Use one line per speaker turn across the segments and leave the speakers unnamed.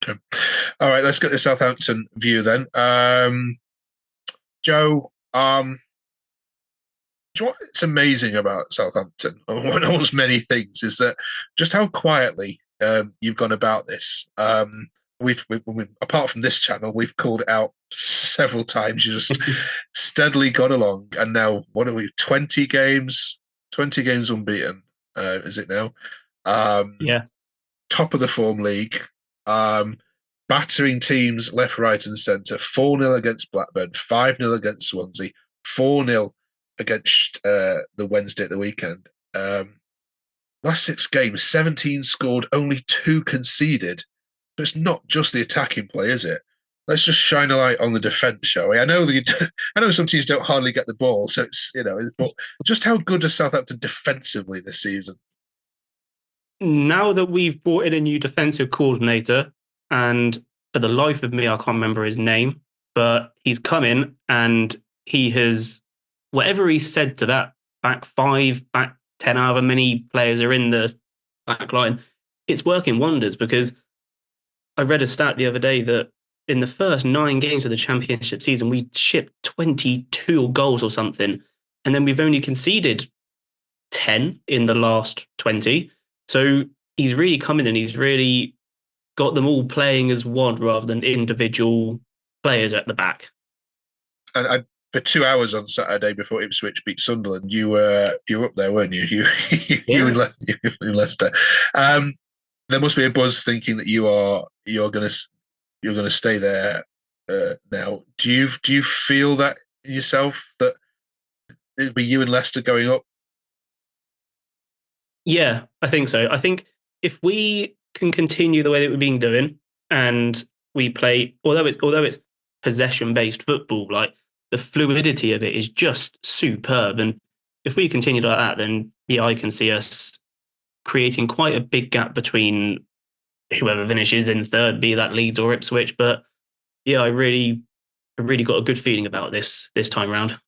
Okay. All right, let's get the Southampton view then. Joe, do you know what's amazing about Southampton? One of many things is that just how quietly you've gone about this. We've apart from this channel, we've called it out several times. You just steadily gone along, and now what are we? 20 games, 20 games unbeaten. Is it now? Um,
Yeah.
Top of the form league. Um, Battering teams left, right, and centre. 4-0 against Blackburn, 5-0 against Swansea, 4-0 against the Wednesday at the weekend. Last 6 games, 17 scored, only 2 conceded. So it's not just the attacking play, is it? Let's just shine a light on the defence, shall we? I know I know some teams don't hardly get the ball, so it's but just how good is Southampton defensively this season?
Now that we've brought in a new defensive coordinator, and for the life of me, I can't remember his name, but he's come in and he has, whatever he said to that back five, back 10, however many players are in the back line, it's working wonders because I read a stat the other day that in the first 9 games of the championship season, we shipped 22 goals or something. And then we've only conceded 10 in the last 20. So he's really come in and he's really got them all playing as one rather than individual players at the back.
And for 2 hours on Saturday before Ipswich beat Sunderland, you were up there, weren't you? You
Yeah.
in Leicester. There must be a buzz thinking that you're gonna stay there now. Do you feel that yourself that it'd be you and Leicester going up?
Yeah, I think so. I think if we can continue the way that we've been doing and we play, although it's possession based football, like the fluidity of it is just superb. And if we continue like that, then yeah, I can see us creating quite a big gap between whoever finishes in third, be that Leeds or Ipswich. But yeah, I really got a good feeling about this time round.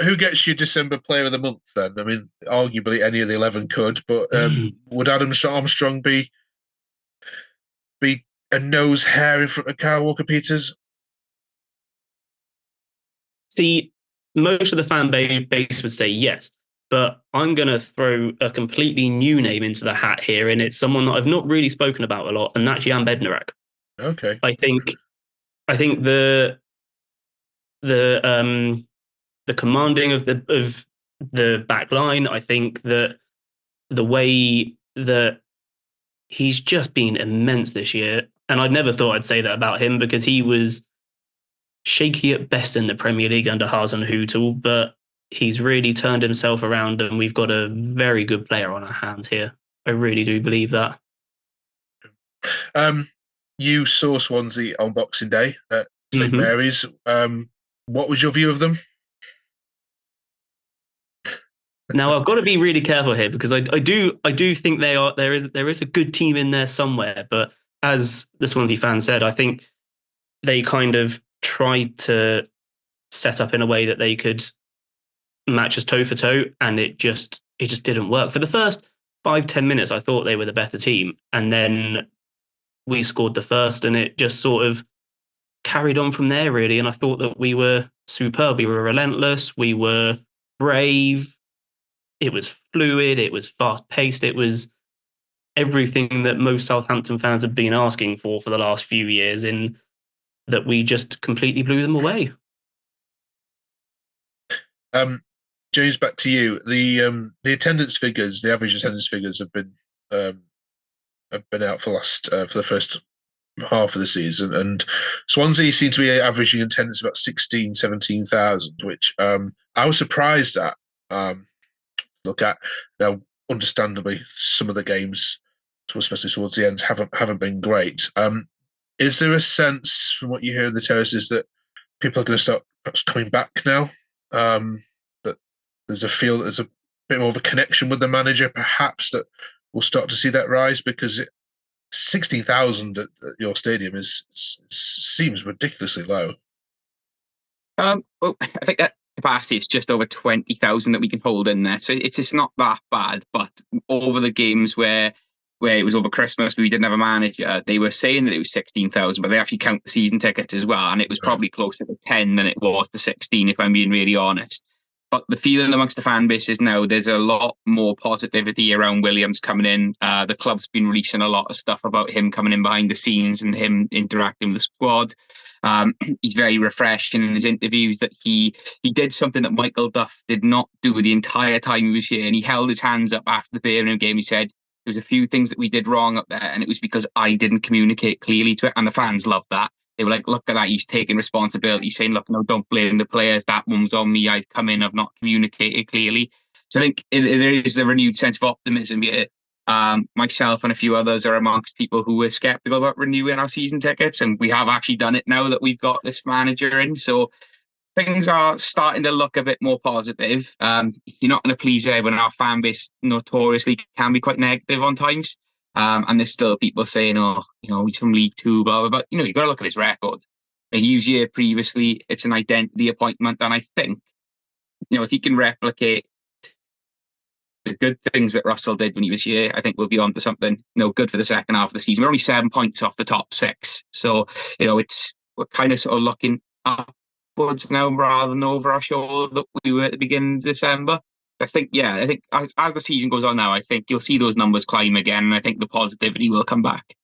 Who gets you December Player of the Month then? I mean, arguably any of the 11 could, but would Adam Armstrong be a nose hair in front of Kyle Walker Peters?
See, most of the fan base would say yes, but I'm going to throw a completely new name into the hat here, and it's someone that I've not really spoken about a lot, and that's Jan Bednarak.
Okay.
I think I think the the commanding of the back line. I think that the way that he's just been immense this year, and I'd never thought I'd say that about him because he was shaky at best in the Premier League under Hasenhüttl, but he's really turned himself around, and we've got a very good player on our hands here. I really do believe that.
Um, you saw Swansea on Boxing Day at St
Mm-hmm.
Mary's. What was your view of them?
Now I've got to be really careful here because I do think there is a good team in there somewhere, but as the Swansea fan said, I think they kind of tried to set up in a way that they could match us toe for toe, and it just didn't work. For the first 5-10 minutes, I thought they were the better team, and then we scored the first, and it just sort of carried on from there, really. And I thought that we were superb. We were relentless. We were brave. It was fluid. It was fast paced. It was everything that most Southampton fans have been asking for the last few years. In that we just completely blew them away.
Um, James, back to you. The attendance figures, the average attendance figures have been out for for the first half of the season, and Swansea seem to be averaging attendance about 16, 17,000, which I was surprised at. Look at now, understandably, some of the games, especially towards the end, haven't been great. Is there a sense from what you hear in the terraces that people are going to start perhaps coming back now? That there's a bit more of a connection with the manager, perhaps that we'll start to see that rise because 16,000 at your stadium seems ridiculously low.
Well, I think that capacity is just over 20,000 that we can hold in there, so it's not that bad. But over the games where where it was over Christmas, but we didn't have a manager, they were saying that it was 16,000, but they actually count the season tickets as well. And it was probably closer to 10 than it was to 16, if I'm being really honest. But the feeling amongst the fan base is now there's a lot more positivity around Williams coming in. The club's been releasing a lot of stuff about him coming in behind the scenes and him interacting with the squad. He's very refreshing in his interviews that he did something that Michael Duff did not do the entire time he was here. And he held his hands up after the Birmingham game. He said, there was a few things that we did wrong up there, and it was because I didn't communicate clearly to it. And the fans loved that. They were like, look at that. He's taking responsibility, saying, look, no, don't blame the players. That one was on me. I've come in. I've not communicated clearly. So I think there is a renewed sense of optimism here. Myself and a few others are amongst people who were skeptical about renewing our season tickets. And we have actually done it now that we've got this manager in. So things are starting to look a bit more positive. You're not going to please everyone. Our fan base notoriously can be quite negative on times. And there's still people saying, oh, he's from League Two, blah, blah, blah. But, you've got to look at his record. He was here previously. It's an identity appointment. And I think, if he can replicate the good things that Russell did when he was here, I think we'll be on to something, good for the second half of the season. We're only 7 points off the top 6. So, we're kind of sort of looking upwards now rather than over our shoulder that we were at the beginning of December. I think as the season goes on now, I think you'll see those numbers climb again, and I think the positivity will come back.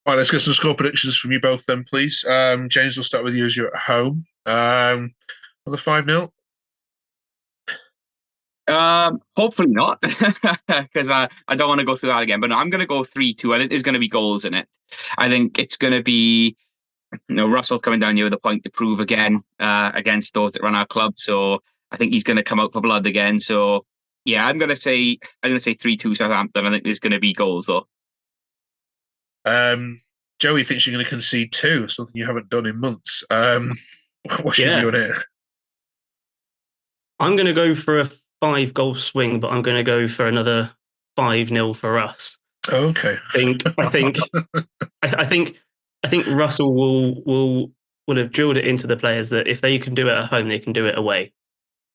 All right, let's get some score predictions from you both then, please. James, we'll start with you as you're at home. Another 5-0?
Hopefully not, because I don't want to go through that again. But no, I'm going to go 3-2. I think there's going to be goals in it. I think it's going to be, Russell coming down here with a point to prove again against those that run our club. So I think he's going to come out for blood again. So yeah, I'm going to say 3-2 Southampton. I think there's going to be goals though.
Joey thinks you're going to concede 2, something you haven't done in months. What's your view on it?
I'm going to go for a 5-goal swing, but I'm going to go for another 5-0 for us.
Okay.
I think Russell will have drilled it into the players that if they can do it at home, they can do it away.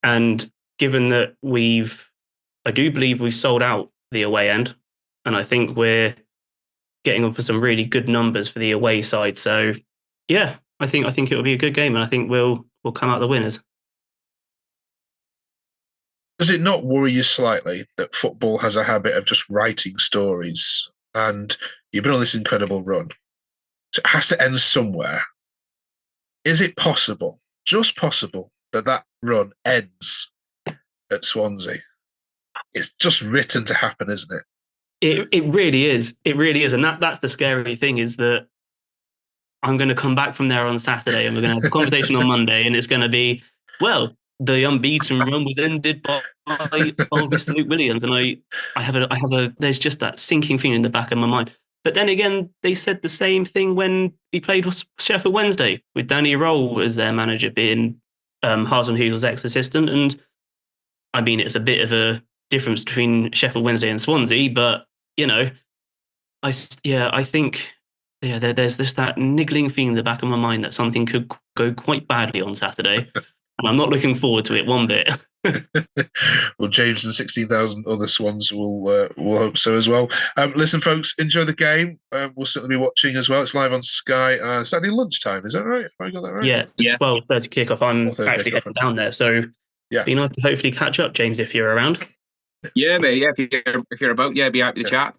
And given that I do believe we've sold out the away end, and I think we're getting on for some really good numbers for the away side. So yeah, I think it will be a good game, and I think we'll come out the winners.
Does it not worry you slightly that football has a habit of just writing stories, and you've been on this incredible run? So it has to end somewhere. Is it possible, just possible, that run ends at Swansea? It's just written to happen, isn't it?
It really is. It really is. And that's the scary thing, is that I'm going to come back from there on Saturday and we're going to have a conversation on Monday, and it's going to be, well, the unbeaten run was ended by Mr. Luke Williams. And I have a there's just that sinking thing in the back of my mind. But then again, they said the same thing when he played with Sheffield Wednesday, with Danny Roll as their manager, being Hasenhutl's ex-assistant. And I mean, it's a bit of a difference between Sheffield Wednesday and Swansea, but I think there's just that niggling thing in the back of my mind that something could go quite badly on Saturday, and I'm not looking forward to it one bit.
Well, James and 16,000 other Swans will hope so as well. Listen, folks, enjoy the game. We'll certainly be watching as well. It's live on Sky Saturday lunchtime. Is that right? Have I got that right?
Yeah, 12:30 kickoff. I'm actually heading down there, so be nice to hopefully catch up, James, if you're around.
Yeah, mate. Yeah, if you're about, be happy to chat.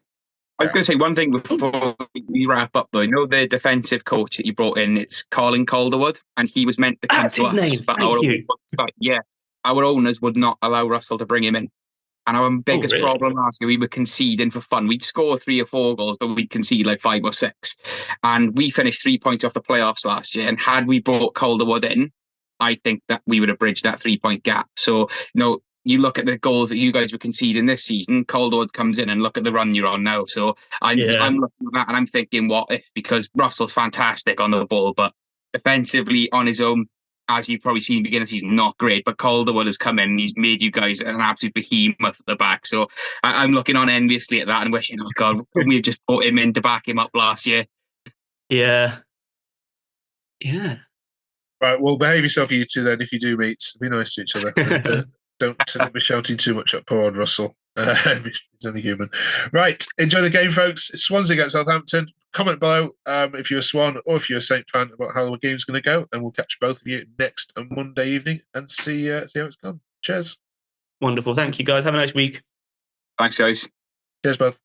I was going to say one thing before we wrap up, though. The defensive coach that you brought in, it's Colin Calderwood, and he was meant to come
That's
to
his
us.
name.
But
Thank
our owners would not allow Russell to bring him in. And our biggest
really?
problem last year, we were conceding for fun. We'd score 3 or 4 goals, but we'd concede like 5 or 6. And we finished 3 points off the playoffs last year. And had we brought Calderwood in, I think that we would have bridged that 3-point gap. So, you look at the goals that you guys were conceding this season, Calderwood comes in, and look at the run you're on now. So I'm looking at that and I'm thinking, what if? Because Russell's fantastic on the ball, but defensively on his own, as you've probably seen in the beginning of the season, not great. But Calderwood has come in and he's made you guys an absolute behemoth at the back. So I'm looking on enviously at that and wishing, oh God, couldn't we have just brought him in to back him up last year?
Yeah.
Right, well, behave yourself, you two, then, if you do meet. Be nice to each other. And, don't be shouting too much at poor old Russell. He's only human. Right. Enjoy the game, folks. It's Swansea against Southampton. Comment below if you're a Swan or if you're a Saint fan about how the game's going to go, and we'll catch both of you next Monday evening and see how it's gone. Cheers.
Wonderful. Thank you, guys. Have a nice week.
Thanks, guys.
Cheers, both.